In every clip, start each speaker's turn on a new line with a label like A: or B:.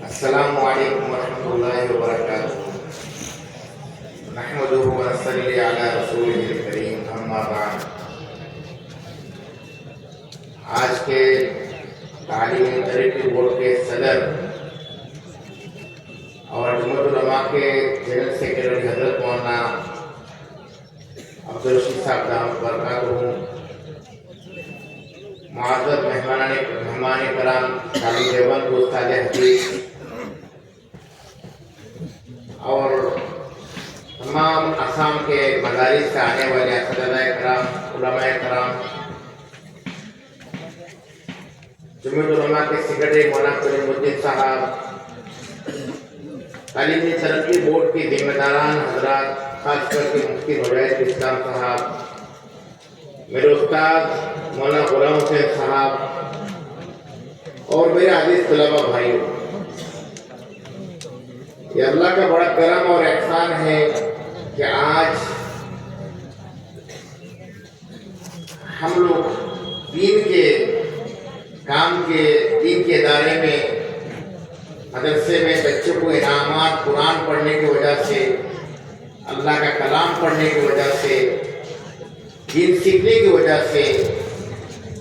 A: السلام علیکم ورحمۃ اللہ وبرکاتہ نحمدہ ونصلی علی رسولہ الکریم اما بعد۔ آج کے تعلیمی ترقی بورڈ کے صدر اور جمعیت العلماء کے جنرل سیکرٹری حضرت مولانا عبدالرشید صاحب دامت برکاتہ، معزز مہمان کرام طالب دیوبند استاد حدیث اور تمام آسام کے مدارس سے آنے والے اساتذہ کرام، علماء کرام، جمعیت العلماء کے سیکرٹری مولانا کریم الدین صاحب، تعلیمی ترقی بورڈ کے ذمہ داران حضرات، خاص کر کے مفتی ہدایت اسلام صاحب، میرے استاد مولانا غلام حسین صاحب اور میرے عزیز طلبہ بھائیوں، یہ اللہ کا بڑا کرم اور احسان ہے کہ آج ہم لوگ دین کے کام کے دین کے ادارے میں مدرسے میں بچوں کو انعامات قرآن پڑھنے کی وجہ سے، اللہ کا کلام پڑھنے کی وجہ سے، دین سیکھنے کی وجہ سے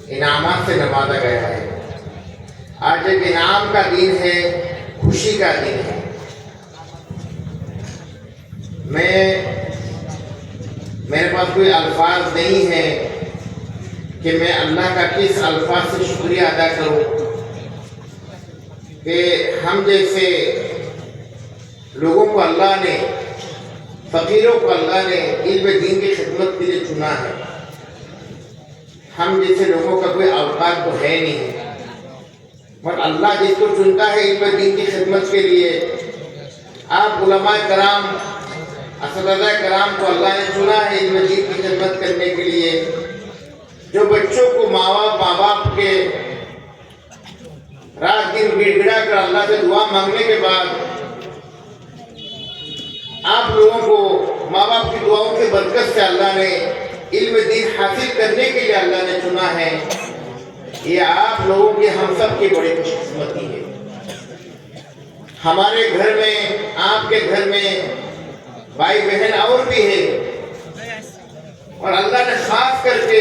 A: انعامات سے نوازا گیا ہے۔ آج ایک انعام کا دن ہے، خوشی کا دن ہے۔ میرے پاس کوئی الفاظ نہیں ہے کہ میں اللہ کا کس الفاظ سے شکریہ ادا کروں کہ ہم جیسے لوگوں کو اللہ نے، فقیروں کو اللہ نے علم دین کی خدمت کے لیے چنا ہے۔ ہم جیسے لوگوں کا کوئی اوقات تو ہے نہیں، اور اللہ جس کو چنتا ہے علم دین کی خدمت کے لیے، آپ علماء کرام، اساتذہ کرام کو اللہ نے چنا ہے علم دین کی خدمت کرنے کے لیے، جو بچوں کو ماں باپ کے رات دن گڑ گڑا کر اللہ سے دعا مانگنے کے بعد آپ لوگوں کو ماں باپ کی دعاؤں کی برکت سے اللہ نے علم دین حاصل کرنے کے لیے اللہ نے چنا ہے۔ یہ آپ لوگوں کی، ہم سب کی بڑی خوش قسمتی ہے۔ ہمارے گھر میں، آپ کے گھر میں بھائی بہن اور بھی ہے، اور اللہ نے خاص کر کے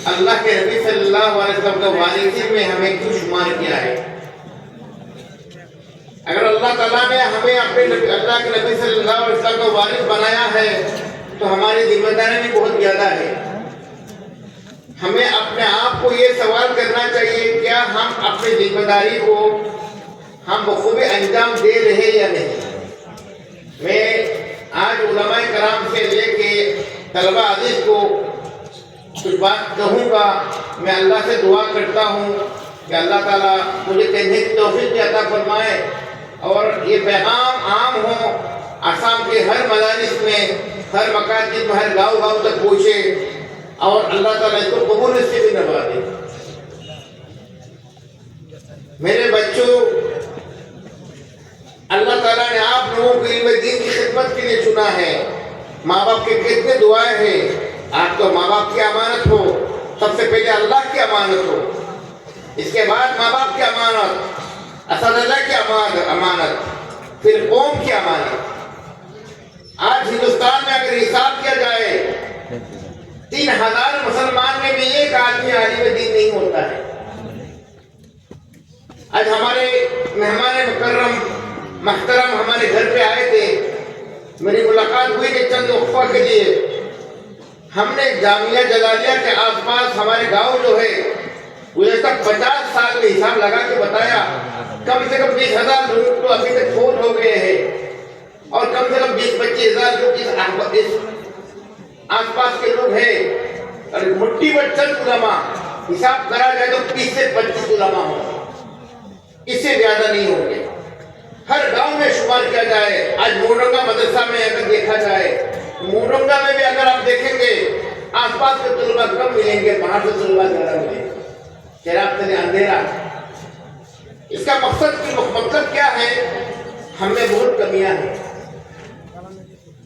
A: اللہ کے نبی صلی اللہ علیہ وسلم کا والدین میں ہمیں کیوں شمار کیا ہے؟ اگر اللہ تعالیٰ نے ہمیں اپنے اللہ کے نبی صلی اللہ علیہ وسلم کا والد بنایا ہے تو ہماری ذمہ داری بھی بہت زیادہ ہے۔ ہمیں اپنے آپ کو یہ سوال کرنا چاہیے، کیا ہم اپنی ذمہ داری کو ہم بخوبی انجام دے رہے یا نہیں؟ میں آج علماء کرام سے لے کے طلبہ عزیز کو کچھ بات کہوں گا۔ میں اللہ سے دعا کرتا ہوں کہ اللہ تعالیٰ مجھے کہنے کی توفیق عطا فرمائے اور یہ پیغام عام ہو، آسام کے ہر مدارس میں، ہر مکاتب میں، ہر گاؤں تک پہنچے، اور اللہ تعالیٰ اس کو قبول سے بھی نوازے۔ میرے بچوں، اللہ تعالیٰ نے آپ لوگوں کو علم دین کی خدمت کے لیے چنا ہے۔ ماں باپ کے کتنے دعائیں ہیں، آپ تو ماں باپ کی امانت ہو، سب سے پہلے اللہ کی امانت ہو، اس کے بعد ماں باپ کی امانت، اساتذہ کی امانت، پھر قوم کی امانت۔ آج ہندوستان میں اگر حساب کیا جائے 3000 مسلمان میں بھی ایک آدمی عالم دین نہیں ہوتا ہے۔ آج ہمارے مہمان مکرم محترم ہمارے گھر پہ آئے تھے، میری ملاقات ہوئی کہ چند وقفہ کے لیے ہم نے جامعہ جلالیہ کے آس پاس ہمارے گاؤں جو ہے گزشتہ 50 سال میں حساب لگا کے بتایا، کم سے کم 20,000 لوگ تو ابھی تک فوت ہو گئے ہیں، اور کم سے کم 20-25,000 لوگ اس آس پاس کے لوگ ہیں، اور مٹھی پر چند علماء، حساب کرا جائے تو 30 سے 25 علماء ہوں، اس سے زیادہ نہیں ہوں گے۔ ہر گاؤں میں شمار کیا جائے، آج مورنگا مدرسہ میں اگر دیکھا جائے، مورنگا میں بھی اگر آپ دیکھیں گے آس پاس کے طلبہ کم ملیں گے، باہر سے طلبہ زیادہ ملیں گے۔ چراغ تلے اندھیرا، اس کا مطلب کیا ہے؟ ہم میں بہت کمیاں ہیں۔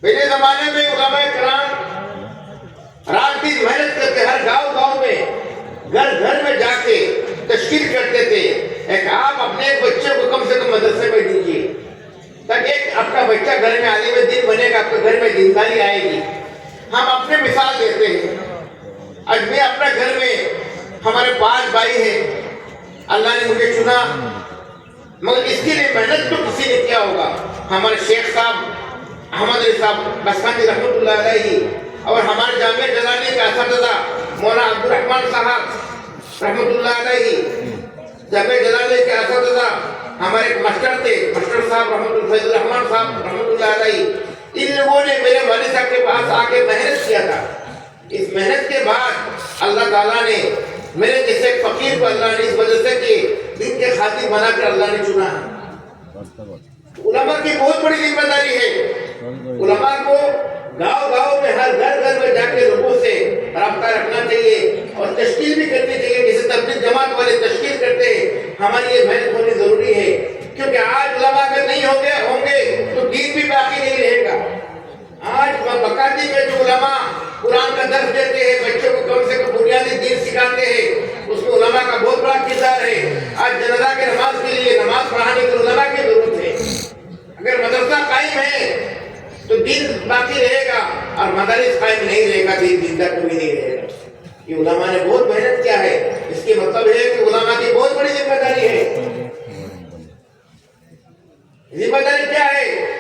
A: پہلے زمانے میں علماء کرام رات دن محنت کرتے، ہر گاؤں میں، گھر گھر میں جا کے تشکیل کرتے تھے، ایک آپ اپنے بچے کو کم سے کم مدرسے میں دیجیے تاکہ آپ کا بچہ گھر میں عالم دین بنے گا, آپ کے گھر میں دینداری آئے گی. ہم اپنے مثال دیتے ہیں. آج میں اپنے گھر میں ہمارے 5 بھائی ہیں, اللہ نے مجھے چنا, مگر اس کے لیے محنت تو کسی نے کیا ہوگا. ہمارے شیخ صاحب احمد علی صاحب بسکانی رحمۃ اللہ علیہ اور ہمارے جامعہ جلانی کے اساتذہ مولانا عبد الرحمان صاحب رحمۃ اللہ علیہ, جامعہ جلالیہ کے اساتذہ ہمارے ماسٹر تھے ماسٹر صاحب فیض الرحمان صاحب رحمۃ اللہ علیہ, ان لوگوں نے میرے والد صاحب کے پاس آ کے محنت کیا تھا. اس محنت کے بعد اللہ تعالیٰ نے میرے جیسے فقیر کو اللہ نے اس مدرسے کے دین کے خادم بنا کر اللہ نے چنا. علماء کی بہت بڑی ذمہ داری ہے. علماء کو گاؤں گاؤں میں ہر گھر گھر میں جا کے لوگوں سے رابطہ رکھنا چاہیے اور تشکیل بھی کرنی چاہیے. جیسے تبلیغ جماعت والے تشکیل کرتے ہیں, ہماری یہ محنت ہونی ضروری ہے, کیونکہ آج علماء اگر نہیں ہوں گے تو دین بھی باقی نہیں رہے گا. آج بقاتی میں جو علماء قرآن کا درس دیتے ہیں, بچوں کو کم سے کم بنیادی دین سکھاتے ہیں, اس میں علماء کا بہت بڑا کردار ہے. آج جنازہ کے نماز کے لیے نماز پڑھانے کے علماء کی ضرورت ہے. اگر مدرسہ قائم ہے تو دین باقی رہے گا, اور مدارس قائم نہیں رہے گا دین زندہ کبھی نہیں رہے گا. یہ علماء نے بہت محنت کیا ہے. اس کے مطلب ہے کہ علماء کی بہت بڑی ذمہ داری ہے. ذمہ داری کیا ہے؟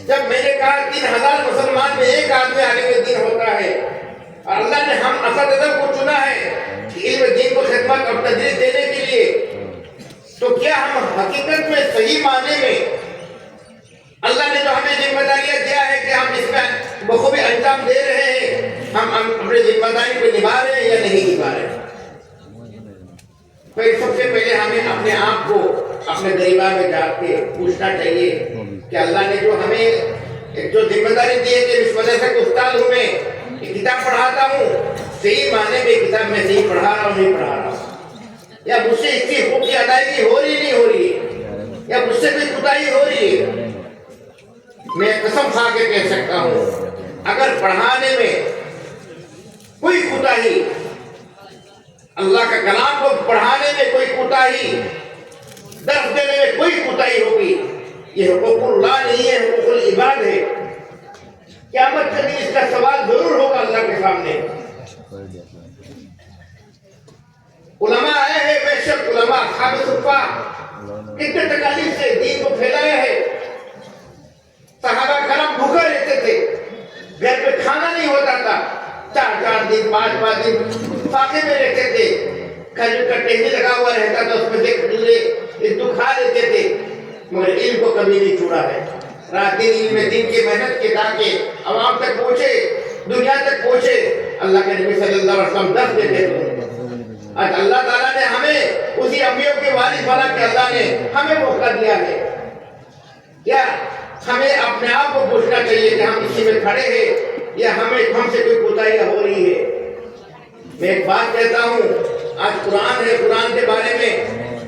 A: جب میں نے کہا 3000 مسلمان میں ایک آدمی عالم دین ہوتا ہے, اور اللہ نے ہم اساتذہ کو چنا ہے کہ علم دین کو خدمت اور تدریس دینے کے لیے, تو کیا ہم حقیقت میں صحیح معنی میں اللہ نے جو ہمیں ذمہ داریاں دیا ہے کہ ہم اس میں بخوبی انجام دے رہے ہیں, ہم اپنے ذمہ داری کو نبھا رہے ہیں یا نہیں نبھا رہے ہیں؟ پھر سب سے پہلے ہمیں اپنے آپ کو اپنے غریبہ میں جا کے پوچھنا چاہیے کہ اللہ نے جو ہمیں ایک جو ذمہ داری دی ہے کہ اس وجہ سے استاد ہوں میں ایک کتاب پڑھاتا ہوں, صحیح معنی میں کتاب میں صحیح پڑھا رہا ہوں نہیں پڑھا رہا ہوں, یا مجھ سے اس کی حقوق کی ادائیگی ہو رہی نہیں ہو رہی ہے, یا مجھ سے کوئی کوتاہی ہو رہی ہے. میں قسم کھا کے کہہ سکتا ہوں اگر پڑھانے میں کوئی کوتاہی, اللہ کا کلام کو پڑھانے میں کوئی کوتاہی, درس دینے میں کوئی کوتاہی ہوگی, یہ حقوق اللہ نہیں ہے, حقوق العباد ہے. قیامت کے دن اس کا سوال ضرور ہوگا اللہ کے سامنے. علماء آئے ہیں, بے شک علماء اصحاب صفہ کتنے تکالیف سے دین کو پھیلایا ہے. صحابہ کرام بھوکے رہتے تھے, گھر پہ کھانا نہیں ہوتا تھا, 4 دن 5 دن فاقے میں رہتے تھے, کھجور کا ٹہنی لگا ہوا رہتا تھا, اس میں سے کھجورے کھا لیتے تھے, مگر علم کو کبھی نہیں چھوڑا ہے. رات دن علم دین کی محنت کے تاکہ عوام تک پہنچے, دنیا تک پہنچے. اللہ کے نبی صلی اللہ علیہ وسلم درس دیتے تھے. آج اللہ تعالیٰ نے ہمیں اسی انبیاء کے وارث بنا کے اللہ نے ہمیں موقع دیا ہے. کیا ہمیں اپنے آپ کو پوچھنا چاہیے کہ ہم اسی میں کھڑے ہیں یا ہم سے کوئی کوتاہیاں ہو رہی ہے. میں ایک بات کہتا ہوں, آج قرآن ہے, قرآن کے بارے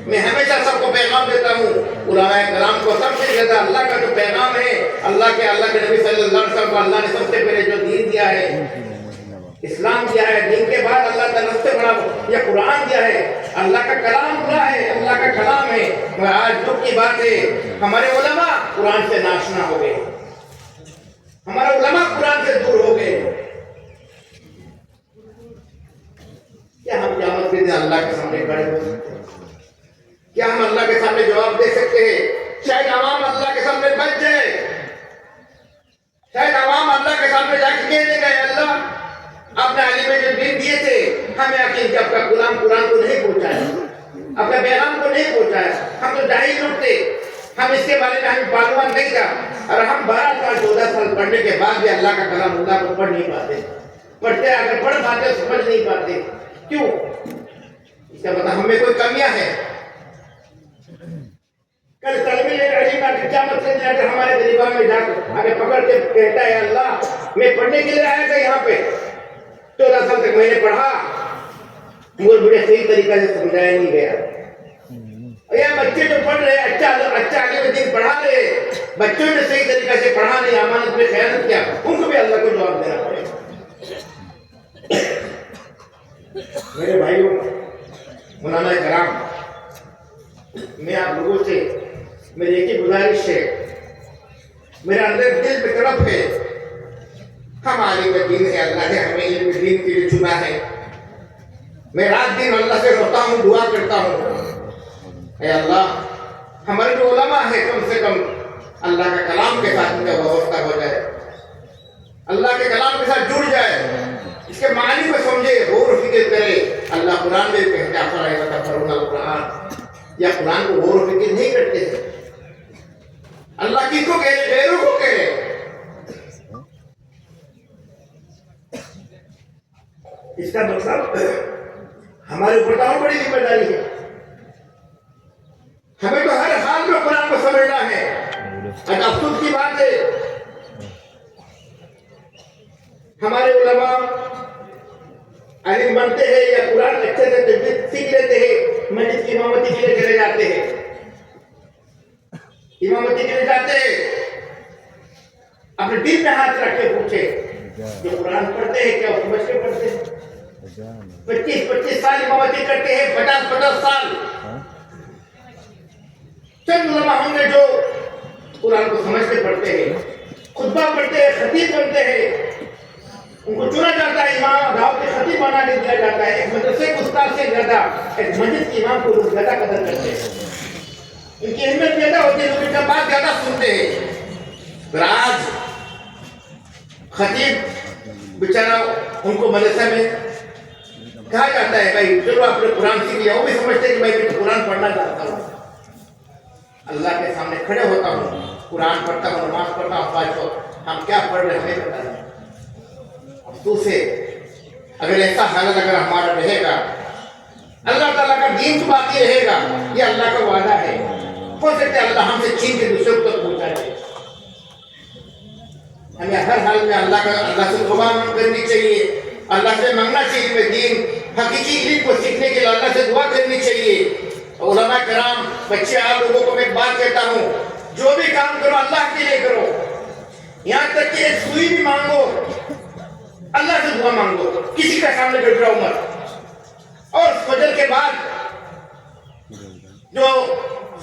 A: میں ہمیشہ سب کو پیغام دیتا ہوں. علماء کرام کو سب سے زیادہ اللہ کا جو پیغام ہے, اللہ کے نبی صلی اللہ علیہ وسلم کو اللہ نے سب سے پہلے جو دین دیا ہے, اسلام دیا ہے, دین کے بعد اللہ تعالیٰ سب سے بڑا یہ قرآن دیا ہے. اللہ کا کلام پورا ہے, اللہ کا کلام ہے. مگر آج دکھ کی بات ہے ہمارے علماء قرآن سے ناشنا ہو گئے, ہمارے علماء قرآن سے دور ہو گئے. کیا ہم قیامت کے دن اللہ کے سامنے کھڑے ہو سکتے ہیں؟ کیا ہم اللہ کے سامنے جواب دے سکتے ہیں؟ شاید عوام اللہ کے سامنے بچ جائے, شاید عوام اللہ کے سامنے جا کے کہہ دے گا اللہ آپ نے علی میں جو دین دیے تھے ہمیں یقین کہ آپ کا غلام قرآن کو نہیں پہنچایا, آپ کا پیغام کو نہیں پہنچایا, ہم تو جاہل لوگ تھے, ہم اس کے بارے میں ہمیں معلومات نہیں تھا, اور ہم 12 سال 14 سال پڑھنے کے بعد بھی اللہ کا کلام اللہ کو پڑھ نہیں پاتے, پڑھتے اگر پڑھ پاتے سمجھ نہیں پاتے. کیوں؟ اس کا مطلب ہمیں کوئی کمیاں ہیں. کل طالب علم کا کیا مطلب ہے کہ ہمارے غریبان میں جا کر ہمیں پکڑ کے کہتا ہے اللہ میں پڑھنے کے لیے آیا تھا یہاں پہ, 14 سال تک میں نے پڑھا مگر مجھے صحیح طریقہ سے سمجھایا نہیں گیا. یا بچے جو پڑھ رہے اچھا عالم دین پڑھا رہے, بچوں نے صحیح طریقہ سے پڑھا نہیں, امانت میں خیانت کیا, ان کو بھی اللہ کو جواب دینا پڑے گا. میرے بھائیوں, مولانا کرام میں آپ لوگوں سے میری ایک ہی گزارش ہے، میرا اندر دل میں تڑپ ہے، ہم عالم دین ہے، اللہ نے ہمیں علم دین کے لیے چنا ہے۔ میں رات دن اللہ سے روتا ہوں، دعا کرتا ہوں، اے اللہ ہمارے جو علماء ہیں کم سے کم اللہ کا کلام کے ساتھ ان کا وابستہ ہو جائے، اللہ کے کلام کے ساتھ جڑ جائے، اس کے معنی کو سمجھے، غور و فکر کرے۔ اللہ قرآن میں کہتے ہیں افلا یتدبرون القرآن، یا قرآن کو غور و فکر نہیں کرتے ہیں۔ اللہ کس کو کہہ رہے؟ غیروں کو کہہ رہے۔ اس کا مطلب ہمارے اوپر تو بڑی ذمہ داری ہے، ہمیں تو ہر حال میں قرآن کو سمجھنا ہے۔ اور افسوس کی بات ہے ہمارے علماء عالم بنتے ہیں یا قرآن اچھے سے تجوید سیکھ لیتے ہیں، مسجد کی امامتی کے لیے چلے جاتے ہیں، امامتی کے لیے جاتے ہیں، اپنے دل میں ہاتھ رکھ کے پوچھے جو قرآن پڑھتے ہیں کیا سمجھ کے پڑھتے ہیں؟ 25 سال امامتی کرتے ہیں، 50 سال۔ چند علماء ہوں گے جو قرآن کو سمجھ کے پڑھتے ہیں، خطبہ پڑھتے ہیں، خطیب بنتے ہیں، ان کو چنا جاتا ہے، امام گاؤں کے خطیب بنا کے دیا جاتا ہے۔ ایک مدرسے کے استاد سے زیادہ ایک مسجد کے امام کو لوگ زیادہ قدر کرتے ہیں، ان کی اہمیت زیادہ ہوتی ہے، لوگ ان کا بات زیادہ سنتے ہیں۔ پھر آج خطیب بیچارہ ان کو مدرسے میں کہا جاتا ہے بھائی چلو آپ نے قرآن سیکھ لیا، وہ بھی سمجھتے ہیں کہ بھائی میں قرآن پڑھنا چاہتا ہوں، اللہ کے سامنے کھڑے ہوتا ہوں، قرآن پڑھتا ہوں، نماز پڑھتا ہوں، پانچ وقت ہم کیا پڑھ رہے ہمیں پتہ نہیں۔ افسوس ہے اگر ایسا حالت اگر ہمارا رہے گا، اللہ تعالیٰ کا دین تو باقی رہے گا، یہ اللہ کا وعدہ ہے، ہو سکتا ہے اللہ ہم سے چھین کے دوسرے کو تک پہنچا دے۔ ہمیں ہر حال میں اللہ سے توبہ کرنی چاہیے، اللہ سے مانگنا چاہیے، میں دین حقیقی علم کو سیکھنے کے لیے اللہ سے دعا کرنی چاہیے۔ علماء کرام، بچے آپ لوگوں کو میں ایک بات کہتا ہوں، جو بھی کام کرو اللہ کے لیے کرو، یہاں تک کہ ایک سوئی بھی مانگو اللہ سے دعا مانگو، کسی کا سامنے بیٹھ رہا عمر، اور فجر کے بعد جو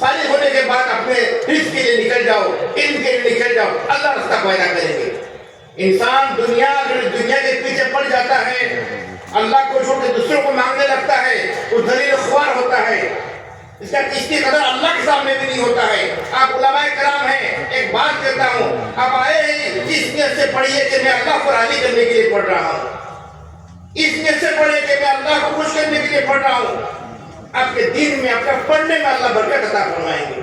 A: فارغ ہونے کے بعد اپنے رزق کے لیے نکل جاؤ، علم کے لیے نکل جاؤ، اللہ راستہ پیدا کریں گے۔ انسان دنیا کے پیچھے پڑ جاتا ہے، اللہ کو چھوڑ کے دوسروں کو مانگنے لگتا ہے، وہ ذلیل خوار ہوتا ہے، اس کا کسی قدر اللہ کے سامنے بھی نہیں ہوتا ہے۔ آپ علماء کرام ہیں، ایک بات کہتا ہوں، آپ آئے ہیں اس نیت سے پڑھیے کہ میں اللہ کو راضی کرنے کے لیے پڑھ رہا ہوں، اس نیت سے پڑھے کہ میں اللہ کو خوش کرنے کے لیے پڑھ رہا ہوں، آپ کے دین میں آپ کا پڑھنے میں اللہ برکت عطا فرمائیں گے۔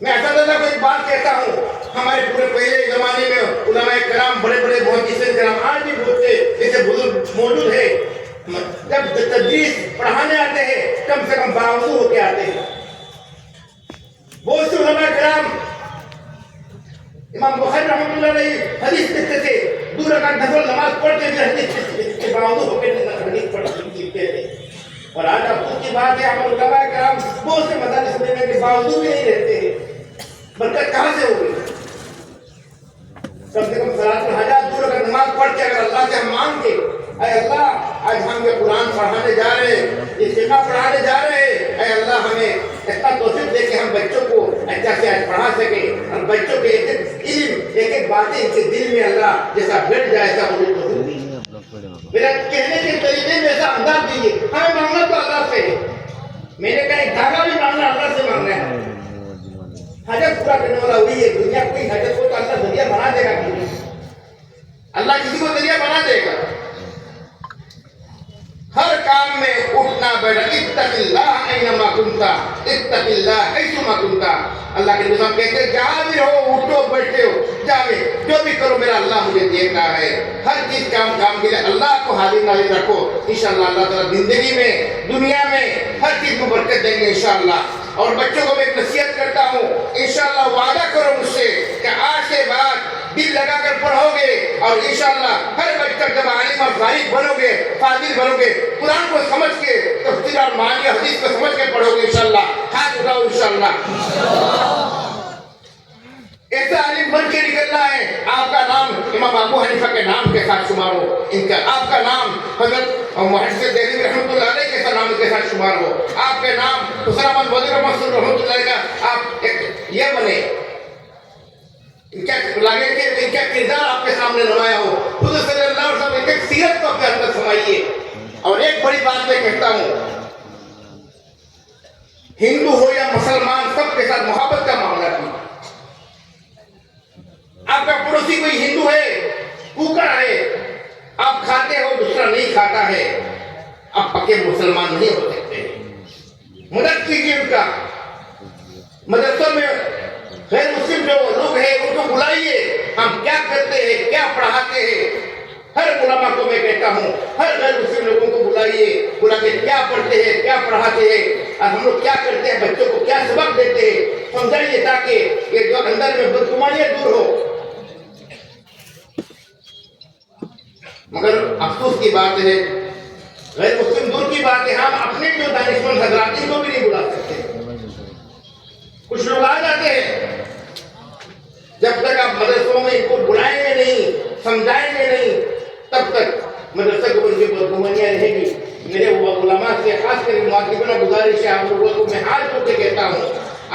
A: میں اساتذہ کو ایک بات کہتا ہوں، ہمارے پورے پہلے زمانے میں علماء کرام بڑے بڑے محدثین کرام آج بھی بہت سے ایسے بزرگ موجود ہیں، جب تدریس پڑھانے آتے ہیں کم سے کم باوضو ہو کے آتے ہیں۔ بہت سے علماء کرام امام بخاری رحمۃ اللہ علیہ حدیث لکھتے تھے، 2 رکعت نفل نماز پڑھ کے بھی حدیث کے باوضو ہو کے حدیث پڑھ سیکھتے تھے۔ اور آج افسوس کی بات ہے ہمارے علماء کرام بہت سے مدارس میں کے باوضو بھی نہیں رہتے ہیں، برکت کہاں سے ہوگی؟ کم سے کم صلاۃ الحاجات 2 رکعت نماز پڑھ کے اگر اللہ سے ہم مانگ کے اے اللہ آج ہم یہ قرآن پڑھانے جا رہے ہیں، یہ فقہ پڑھانے جا رہے ہیں، اے اللہ ہمیں اتنا توفیق دے کہ ہم بچوں کو اچھا سے آج پڑھا سکیں، اور بچوں کے ایک ایک علم ایک ایک باتیں ان کے دل میں اللہ جیسا بیٹھ جائے ایسا مجھے توفیق دیجیے۔ میرا کہنے کے طریقے میں ایسا انداز دیجیے، ہمیں مانگنا تو اللہ سے ہے، میں نے کہا ایک دھاگا بھی مانگنا اللہ سے مانگنا ہے، حاجت پورا کرنے والا وہی ہے، دنیا کوئی حاجت کو تو اللہ ذریعہ بنا دے گا، اللہ کسی کو ذریعہ بنا دے گا۔ ہر کام میں اٹھنا بیٹھنا، اتق اللہ اینما کنتا، اتق اللہ حیثما کنتا، اللہ کے نظام کہتے ہیں جہاں بھی رہو اٹھو بیٹھے ہو جاوے جو بھی کرو میرا اللہ مجھے دیکھ رہا ہے۔ ہر چیز کام کے لیے اللہ کو حاضر ناظر رکھو، انشاءاللہ اللہ تعالیٰ زندگی میں دنیا میں ہر چیز کو برکت دیں گے انشاءاللہ۔ اور بچوں کو میں ایک نصیحت کرتا ہوں، انشاءاللہ وعدہ کرو مجھ سے کہ آج کے بعد دل لگا کر پڑھو گے، اور انشاءاللہ ہر بچہ جب عالم اور فارغ بنو گے، فاضل بنو گے، قرآن کو سمجھ کے تفسیر اور معنی حدیث کو سمجھ کے پڑھو گے انشاءاللہ۔ ہاتھ اٹھاؤ انشاءاللہ۔ ایسا عالم بن کے نکلنا ہے آپ کا نام امام ابو حنیفہ کے نام کے ساتھ شمار ہو، ان کا آپ کا نام حضرت محدث دہلوی رحمۃ اللہ علیہ کے نام کے ساتھ شمار ہو، آپ کے نام حسین احمد مودودی رحمۃ اللہ علیہ کا آپ ایک یہ بنے، ان کا لگے کہ ان کا کردار آپ کے سامنے نمایاں ہو، خود صلی اللہ علیہ وسلم ایک سیرت کو اپنے اندر سمائیے۔ اور ایک بڑی بات میں کہتا ہوں، ہندو ہو یا مسلمان سب کے ساتھ محبت کا معاملہ کیجیے۔ آپ کا پڑوسی کوئی ہندو ہے، بھوکا ہے، آپ کھاتے ہو، دوسرا نہیں کھاتا ہے، آپ پکے مسلمان نہیں ہو سکتے، مدد کیجیے ان کا۔ مدرسوں میں غیر مسلم جو لوگ ہیں ان کو بلائیے، ہم کیا کرتے ہیں، کیا پڑھاتے ہیں، ہر علماء کو میں کہتا ہوں ہر غیر مسلم لوگوں کو بلائیے، بلا کے کیا پڑھتے ہیں، کیا پڑھاتے ہیں، اور ہم لوگ کیا کرتے ہیں، بچوں کو کیا سبق دیتے ہیں، سمجھائیے تاکہ یہ جو اندر میں بدگمانیاں دور ہو۔ مگر افسوس کی بات ہے، غیر مسلم دور کی بات ہے، ہم اپنے جو دانشمند حضرات کو بھی نہیں بلا سکتے۔ کچھ لوگ آ جاتے ہیں، جب تک آپ مدرسوں میں ان کو بلائیں گے نہیں، سمجھائیں گے نہیں، تب تک مدرسہ کو ان کی بدگمانیاں رہے گی۔ میرے علماء سے خاص کر معذبانہ گزارش ہے آپ لوگوں کو، میں ہاتھ جوڑ کے کہتا ہوں،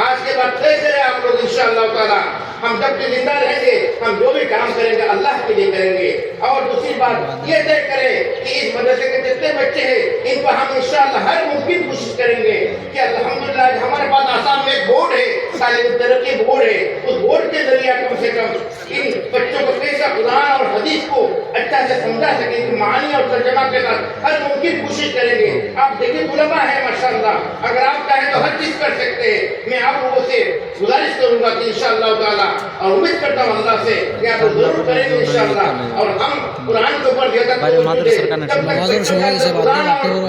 A: آج کے بعد طے کریں آپ لوگ انشاءاللہ تعالی، ہم جب بھی زندہ رہیں گے ہم جو بھی کام کریں گے اللہ کے لیے کریں گے۔ اور دوسری بات یہ طے کریں کہ اس مدرسے کے جتنے بچے ہیں ان پر ہم انشاءاللہ ہر ممکن کوشش کریں گے کہ الحمدللہ ہمارے پاس آسام میں ایک بورڈ ہے، تعلیم ترقی بورڈ ہے، اس بورڈ کے ذریعہ کم سے کم ان بچوں کو کیسا قرآن اور حدیث کو اچھا سے سمجھا سکیں کہ معانی اور ترجمہ کے ساتھ ہر ممکن کوشش کریں گے۔ آپ دیکھیں علماء ہیں ماشاءاللہ، اگر آپ چاہیں تو ہر چیز کر سکتے ہیں۔ میں آپ لوگوں سے گزارش کروں گا کہ انشاءاللہ تعالی، اور امید کرتا ہوں اللہ سے کہ آپ ضرور کریں گے انشاءاللہ، اور ہم قرآن کے اوپر زیادہ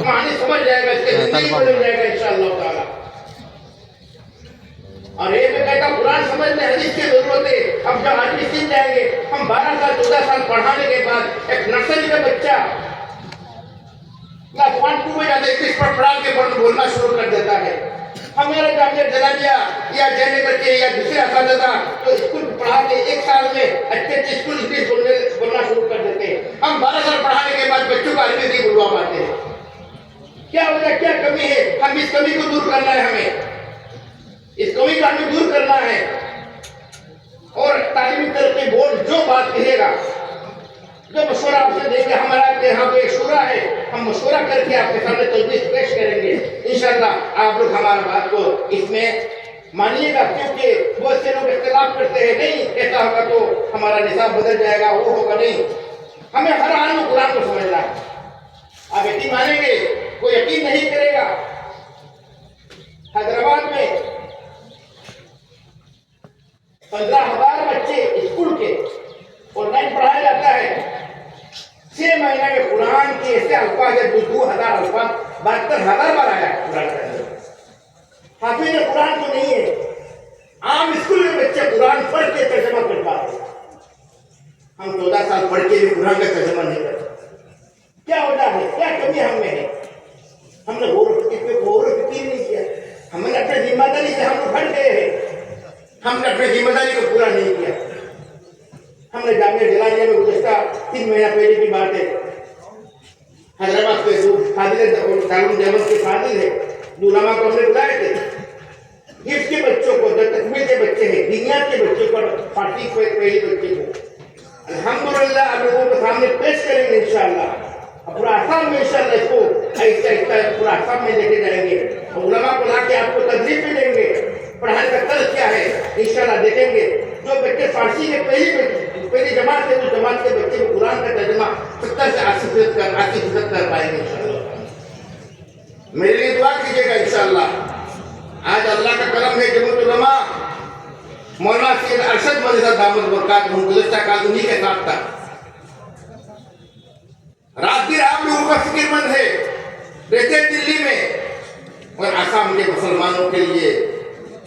A: معانی سمجھ جائے گا، اس کے زندگی بدل جائے گا انشاءاللہ تعالی۔ اور یہ میں کہتا ہوں قرآن سمجھنے حدیث کی ضرورت ہے۔ اب جب آدمی سیکھ جائیں گے، ہم 12 سال 14 سال پڑھانے کے بعد ایک نرسری کا بچہ کلاس 1 2 میں جاتا ہے، انگلش پر پڑھا کے بولنا شروع کر دیتا ہے۔ ہمارے جامعہ جلالیا یا جے نگر کے یا دوسرے اساتذہ تو اسکول پڑھا کے 1 سال میں اچھے اسکول انگلش بولنا شروع کر دیتے ہیں۔ ہم 12 سال پڑھانے کے بعد بچوں کو عربی نہیں بلوا پاتے ہیں۔ کیا وجہ، کیا کمی ہے؟ ہم اس کمی کو دور کرنا ہے، ہمیں اس کمی کو ہمیں دور کرنا ہے۔ اور تعلیمی ترقی بورڈ جو بات کہے گا، جو مشورہ آپ سے دیں گے، ہمارا یہاں پہ ایک شورا ہے، ہم مشورہ کر کے آپ کے سامنے تجویز پیش کریں گے انشاءاللہ۔ آپ لوگ ہماری بات کو اس میں مانیے گا، کیونکہ بہت سے لوگ اختلاف کرتے ہیں، نہیں ایسا ہوگا تو ہمارا نصاب بدل جائے گا، وہ ہوگا نہیں۔ ہمیں ہر حال میں قرآن کو سمجھنا ہے۔ آپ یقین مانیں گے، کوئی یقین نہیں کرے گا، حیدرآباد میں 15,000 بچے اسکول کے آن لائن پڑھایا جاتا ہے۔ 6 مہینے میں قرآن کے ایسے الفاظ ہے، 2,000 الفاظ 72,000 بار آیا ہے قرآن کا۔ حافظ قرآن تو نہیں ہے، عام اسکول میں بچے قرآن پڑھ کے ترجمہ کر پاتے ہیں، ہم 14 سال پڑھ کے بھی قرآن کا ترجمہ نہیں کرتے۔ کیا وجہ ہے، کیا کمی ہم میں ہے؟ ہم نے غور و فکر نہیں کیا، ہم نے اپنے ذمہ داری سے ہم لوگ ہٹ گئے ہیں، ہم نے اپنے ذمہ داری کو پورا نہیں کیا۔ ہم نے جامعہ جلالیا میں گزشتہ 3 مہینہ پہلے کی بات ہے، حیدرآباد کے فاضل دارالعلوم دیوبند کے فاضل ہے، علماء کو ہم نے بلائے تھے، حفظ کے بچوں کو، جو تکمیل کے بچے ہیں، دینیات کے بچوں کو، پارٹی پہلی بچے کو الحمدللہ آپ لوگوں کے سامنے پیش کریں گے انشاءاللہ۔ پورا آسام میں انشاءاللہ اس کو آہستہ آہستہ پورا آسام میں لے کے جائیں گے، اور علماء کو لا کے آپ کو تدریس بھی دیں گے، پڑھانے کا طرز کیا ہے انشاءاللہ دیکھیں گے۔ جو بچے فارسی کے پہلی جماعت سے اس جماعت کے بچے کو قرآن کا ترجمہ 70 سے 80% کر پائیں گے انشاءاللہ۔ میرے لیے دعا کیجیے گا انشاءاللہ۔ آج اللہ کا کرم ہے، جمعیت علماء مولانا سید ارشد مرزا دامت برکاتہ گزشتہ کال انہی کے ساتھ تھا۔ رات دن آپ لوگوں کا فکر مند ہے، رہتے دلی میں اور آسام کے مسلمانوں کے لیے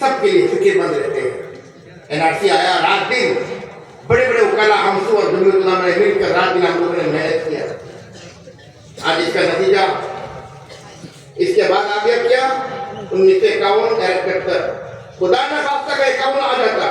A: سب کے لیے فکر مند رہتے ہیں۔ NRC آیا، رات دن بڑے بڑے وکلا ہمسو اور جمعیت علماء نے مل کر رات دن ہم لوگوں نے محنت کیا۔ آج اس کا نتیجہ، اس کے بعد آ گیا کیا، 1951 71 خدا نہ خواستہ کا 51 آ جاتا،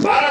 A: 12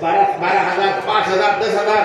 A: 12,000, 5,000, 10,000।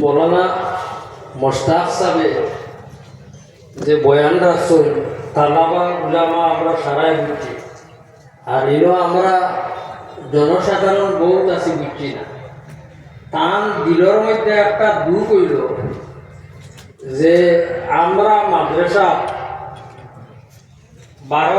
B: মৌলানা মোশতাক সাহেব যে বয়ান রাখছেন তালাবা উলামা আমরা সারাই বুঝছি, আর এলো আমরা জনসাধারণ বহুত আছি বুঝছি না। তান দিলর মধ্যে একটা দুঃখ হইল যে আমরা মাদ্রাসা 12